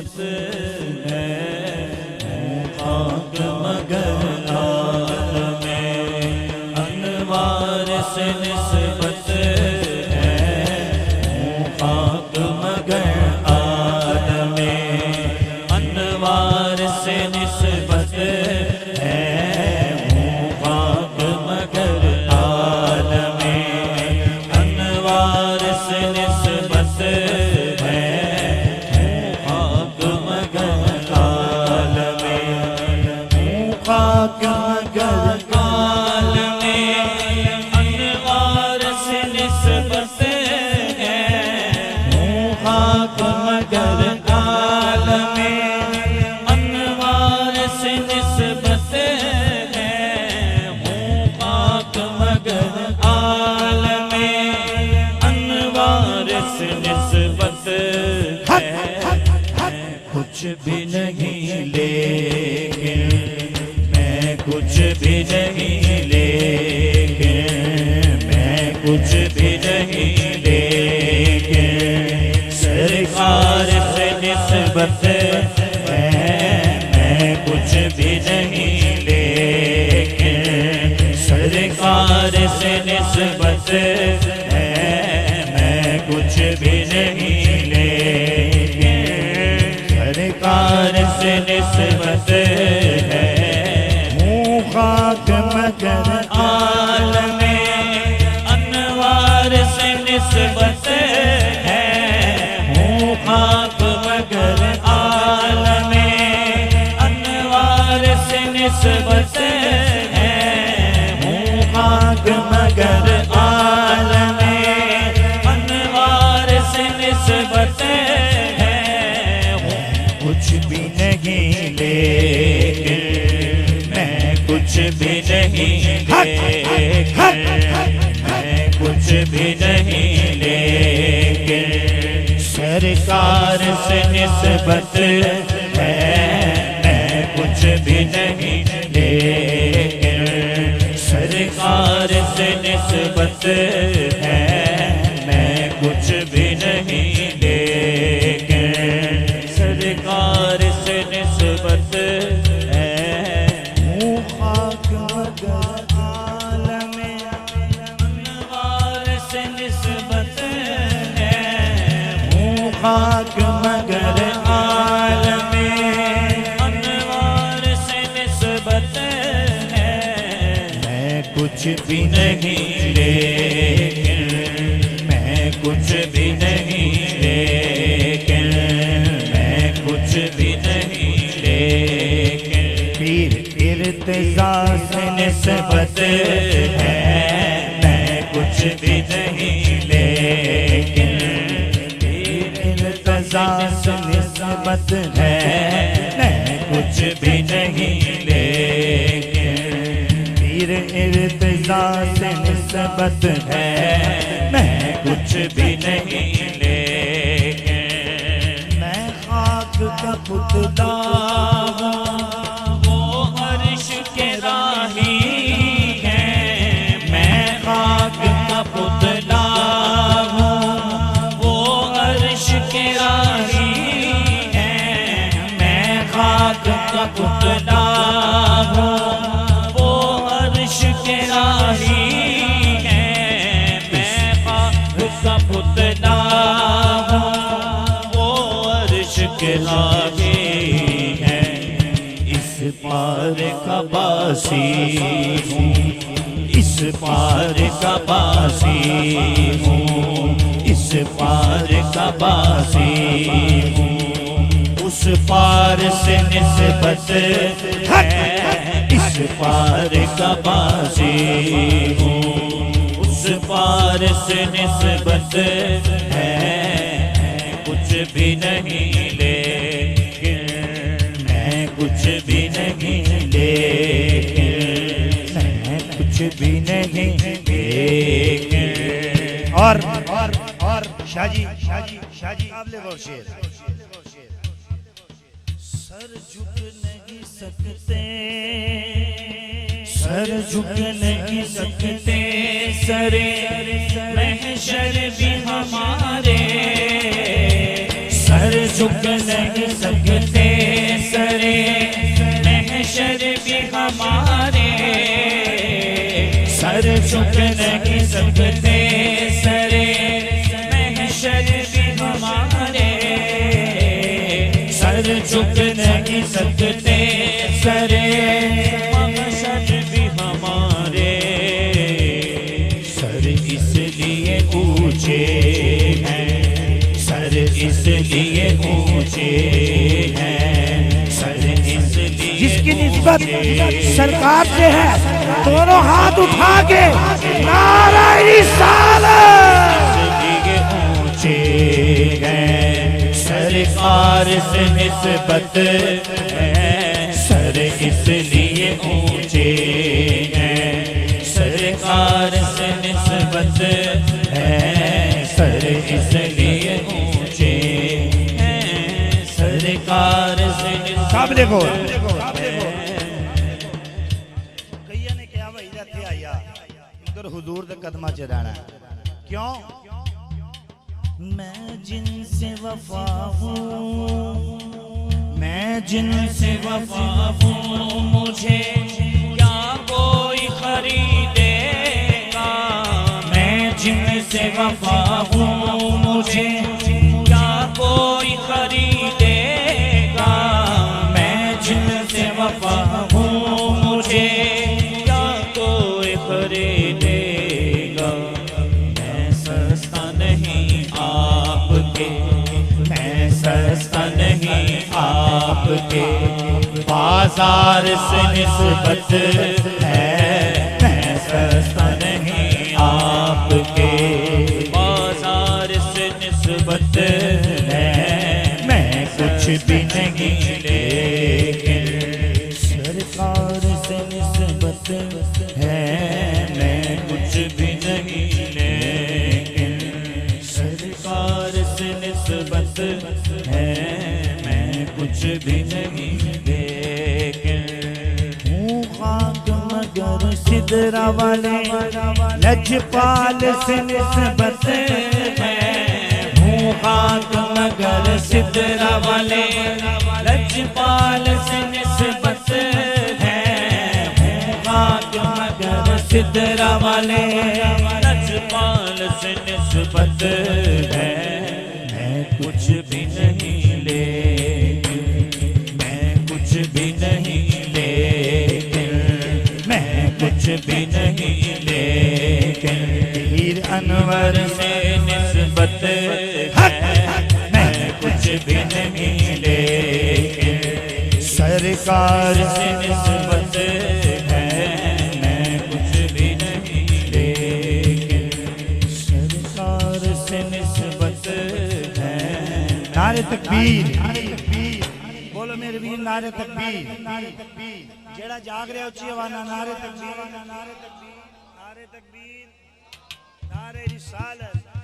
निस्बत है, खाक मगर आलमे अनवार से निस्बत है, खाक मगर आलमे अनवार से निस्बत है, खाक मगर आलमे अनवार से निस्बत है, खाक मगर आलमे खाक मगर आलमे अनवार से निस्बत है, खाक मगर आलमे अनवार से निस्बत है, खाक मगर आलमे अनवार से निस्बत है। कुछ भी नहीं लेकिन मैं कुछ भी नहीं लेकिन मैं कुछ भी नहीं लेकिन सरकार से निस्बत है, मैं कुछ भी नहीं लेकिन सरकार से निस्बत है, मैं कुछ भी नहीं लेकिन सरकार से निस्बत है, खाक मगर आलमे अनवार से निस्बत है, खाक मगर आलमे अनवार से निस्बत है, खाक मगर आलमे अनवार से निस्बत है। कुछ भी नहीं लेकिन मैं कुछ भी नहीं लेकिन मैं कुछ भी नहीं लेकिन सरकार से निस्बत है, मैं कुछ भी नहीं लेकिन सरकार से निस्बत है, मैं कुछ भी नहीं लेकिन सरकार से निस्बत है, खाक मगर आलमे अनवार से निस्बत है, खाक मगर आलमे अनवार से निस्बत है। मैं कुछ भी नहीं लेकिन मैं कुछ भी नहीं लेकिन मैं कुछ भी नहीं लेकिन पीर इर्तिजा से निस्बत है, मैं कुछ भी नहीं लेकिन पीर इर्तिजा से निस्बत है, मैं कुछ भी नहीं लेकिन पीर इर्तिजा से निस्बत है, मैं कुछ भी नहीं लेकिन मैं खाक का पुतला हूँ, वो अर्श के राही है, मैं खाक का पुतला हूँ, वो अर्श के राही है, मैं खाक का पुतला हूँ, वो अर्श के राही है, मैं खाक का पुतला हूँ, वो अर्श के राही है। इस पार का बासी हूँ, इस पार का बासी हूँ, इस पार का बासी हूँ, उस पार से निस्बत है, इस पार का बासी हूँ, उस पार से निस्बत है, कुछ भी नहीं लेकिन मैं कुछ भी नहीं लेकिन मैं कुछ भी नहीं लेकिन और शाजी काबिल गौर शेर सर झुक नहीं सकते, सर झुक नहीं सकते, सरे महशर भी हमारे सर झुक नहीं सकते। हमारे, सर झुक नहीं सकते सरे महशर भी हमारे, सर झुक नहीं सकते सरे महशर भी हमारे। सर इसलिए ऊंचे हैं, सर इसलिए ऊंचे हैं, सर इसलिए जिसकी निस्बत सरकार से है दोनों हाथ उठा के नारा रिसालत। इसलिए ऊंचे हैं, सरकार से निस्बत है, सर इसलिए ऊंचे हैं, सरकार से निस्बत है, सर इसलिए ऊंचे हैं, सरकार से सब देखो कईया ने कहा भाई इत्थे आया उधर हुजूर दे कदमां च रहना क्यों? मैं जिनसे वफा हूँ, मैं जिनसे वफा हूँ, मुझे क्या कोई खरीदेगा। मैं जिनसे वफा हूँ, मुझे क्या कोई खरीदेगा। मैं जिनसे वफा हूँ, मुझे क्या कोई खरीदेगा। मैं सस्ता नहीं आपके, मैं सस्ता नहीं आपके, बाजार से निस्बत है। मैं सस्ता नहीं आपके, बाजार से निस्बत है। मैं कुछ भी नहीं लेकिन सरकार से निस्बत है। मैं कुछ भी नहीं लेकिन सरकार से निस्बत है। मैं कुछ भी नहीं लेकिन हूँ खाक मगर सिदरा वाले लजपाल से निस्बत है। हूँ खाक मगर सिदरा वाले लजपाल से निस्बत है। हूँ खाक मगर सिदरा वाले लजपाल से निस्बत है। मैं कुछ भी नहीं लेकिन, मैं कुछ भी नहीं लेकिन, मैं कुछ भी नहीं लेकिन हीर अनवर से निस्बत है। मैं कुछ भी नहीं लेकिन सरकार से निस्बत है। मैं कुछ भी नहीं लेकिन सरकार से निस्बत है। नारे तकबीर, बोलो मेरे वीर नारे तकबीर। जेड़ा जाग रहा उच्ची आवाज़ नाल नारे तकबीर, नारे तकबीर, नारे तकबीर, नारे रिसालत।